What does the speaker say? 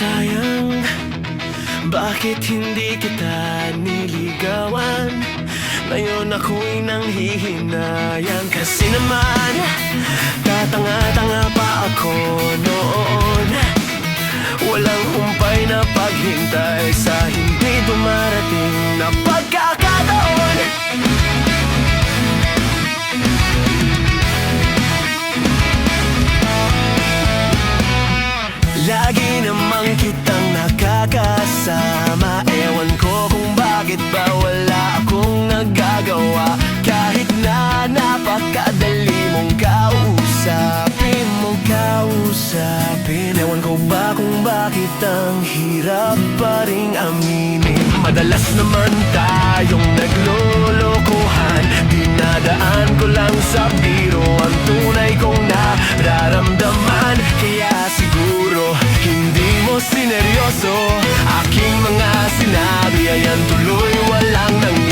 Sayang, bakit hindi kita niligawan? Ngayon ako'y nanghihinayang. Kasi naman, tatanga-tanga pa ako noon. Walang humpay na paghintay sa hindi dumarating na pagkakataon. Lagi namang kitang nakakasama. Ewan ko kung bakit ba wala akong nagagawa. Kahit na napakadali mong kausapin. Ewan ko ba kung bakit ang hirap pa ring aminin. Madalas naman tayong naglolokohan. Dinadaan ko lang sa biro ang tunay kong nararamdaman. Kaya siguro hindi mo sineryoso aking mga sinabi. Ayan tuloy walang nangyari.